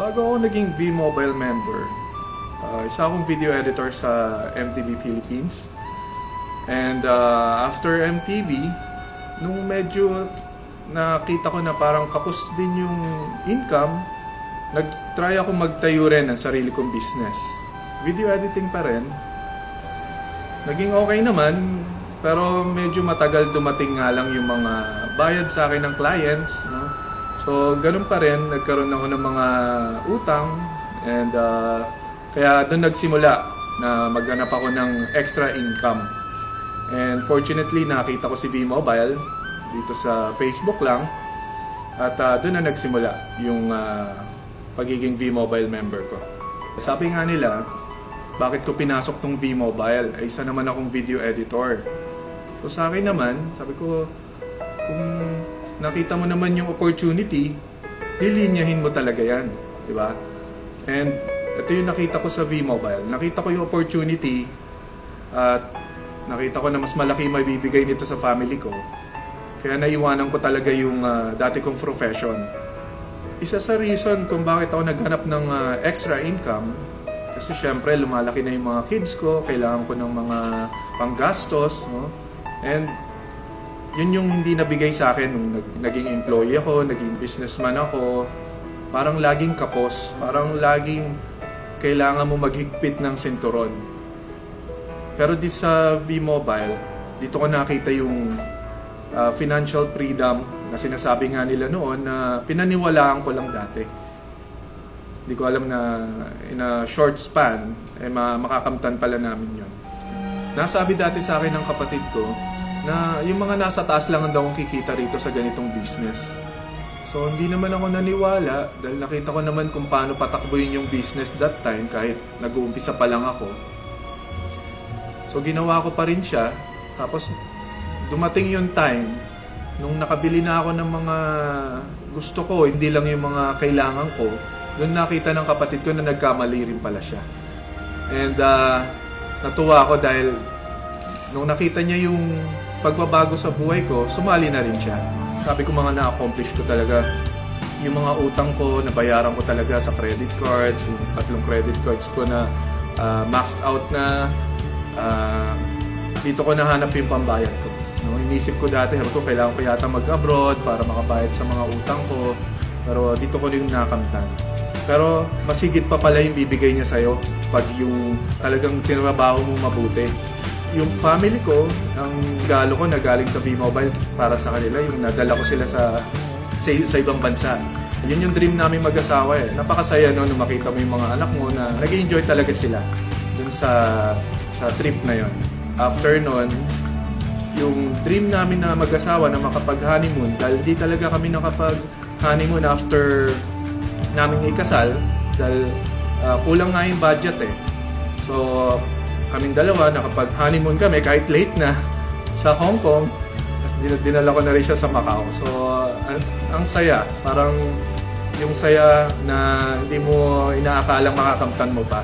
Bago ako naging V-Mobile member, isa akong video editor sa MTV Philippines. And after MTV, nung medyo nakita ko na parang kapos din yung income, nag-try ako magtayo rin ng sarili kong business. Video editing pa rin. Naging okay naman, pero medyo matagal dumating nga lang yung mga bayad sa akin ng clients, no? So, ganun pa rin, nagkaroon ako ng mga utang, and kaya doon nagsimula na maghanap ako ng extra income. And fortunately, nakita ko si V-Mobile dito sa Facebook lang, at doon na nagsimula yung pagiging V-Mobile member ko. Sabi nga nila, bakit ko pinasok tong V-Mobile? Ay, isa naman akong video editor. So sa akin naman, sabi ko, kung nakita mo naman yung opportunity, lilinyahin mo talaga yan, di ba? And ito yung nakita ko sa V-Mobile. Nakita ko yung opportunity at nakita ko na mas malaki may bibigay nito sa family ko. Kaya naiwanan ko talaga yung dati kong profession. Isa sa reason kung bakit ako naghanap ng extra income, kasi syempre lumalaki na yung mga kids ko, kailangan ko ng mga panggastos, no? And yun yung hindi nabigay sa akin nung naging employee ako, naging businessman ako. Parang laging kapos, parang laging kailangan mo maghigpit ng sinturon. Pero di sa V-Mobile, dito ko nakita yung financial freedom na sinasabi nga nila noon na pinaniwalaan ko lang dati. Hindi ko alam na in a short span, makakamtan pala namin yun. Nasabi dati sa akin ng kapatid ko na yung mga nasa taas lang ang daw kong kikita rito sa ganitong business. So hindi naman ako naniwala dahil nakita ko naman kung paano patakbuhin yung business that time kahit nag-uumpisa pa lang ako. So ginawa ko pa rin siya. Tapos dumating yung time nung nakabili na ako ng mga gusto ko, hindi lang yung mga kailangan ko. Doon nakita ng kapatid ko na nagkamali rin pala siya. And natuwa ako dahil nung nakita niya yung pagbabago sa buhay ko, sumali na rin siya. Sabi ko mga na-accomplish ko talaga. Yung mga utang ko, nabayaran ko talaga sa credit cards, yung 3 credit cards ko na maxed out na. Dito ko nahanap yung pambayad ko. No, inisip ko dati, ko kailangan ko yata mag-abroad para makabayad sa mga utang ko. Pero dito ko yung nakamtan. Pero masigit pa pala yung bibigay niya sa'yo pag yung talagang tinrabaho mo mabuti. Yung family ko, ang galo ko na galing sa V-Mobile para sa kanila, yung nadala ko sila sa ibang bansa. Yun yung dream namin mag-asawa eh. Napakasaya no, nung makita mo yung mga anak mo na nag-enjoy talaga sila dun sa trip na yon. After nun, yung dream namin na mag-asawa na makapag-honeymoon, dahil di talaga kami nakapag-honeymoon after namin ikasal, dahil kulang nga yung budget eh. So, kaming dalawa, nakapag-honeymoon kami kahit late na sa Hong Kong. Tapos dinala ko na rin siya sa Macau. So, ang saya. Parang yung saya na hindi mo inaakalang makakamtan mo pa.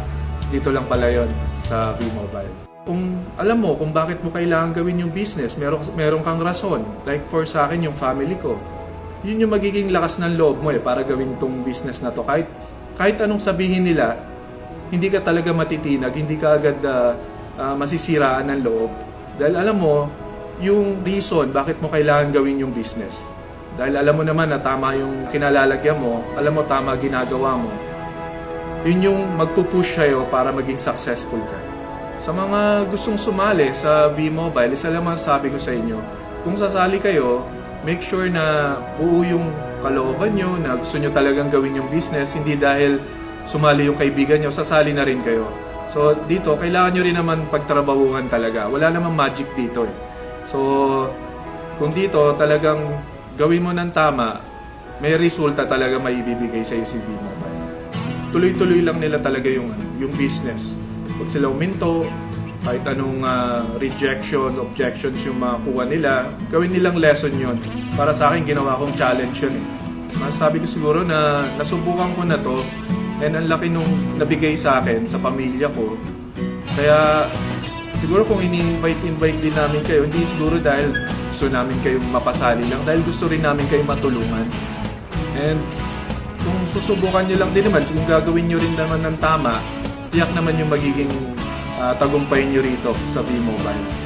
Dito lang pala yon sa V-Mobile. Kung alam mo kung bakit mo kailangan gawin yung business, meron kang rason. Like for sa akin, yung family ko. Yun yung magiging lakas ng loob mo para gawin tong business na to. Kahit anong sabihin nila, hindi ka talaga matitinag, hindi ka agad masisiraan ng loob. Dahil alam mo, yung reason bakit mo kailangan gawin yung business. Dahil alam mo naman na tama yung kinalalagyan mo, alam mo tama ginagawa mo. Yun yung magpupush sa'yo para maging successful ka. Sa mga gustong sumali sa V-Mobile, isa lang sabi ko sa inyo, kung sasali kayo, make sure na buo yung kalooban nyo, na gusto nyo talagang gawin yung business, hindi dahil sumali yung kaibigan nyo, sasali na rin kayo. So dito, kailangan nyo rin naman pagtrabahuhan talaga. Wala namang magic dito eh. So kung dito talagang gawin mo ng tama, may resulta talaga may ibibigay sa'yo si V-Mobile. Tuloy-tuloy lang nila talaga yung business. Pag sila uminto, kahit anong rejection, objections yung makuha nila, gawin nilang lesson yun. Para sa akin, ginawa kong challenge yun eh. Masasabi ko siguro na nasubukan ko na to, and ang laki nung nabigay sa akin, sa pamilya ko. Kaya siguro kung ini-invite din namin kayo, hindi siguro dahil gusto namin kayong mapasali lang, dahil gusto rin namin kayong matulungan. And kung susubukan nyo lang din naman, kung gagawin nyo rin naman ng tama, tiyak naman yung magiging tagumpay nyo rito sa V-Mobile.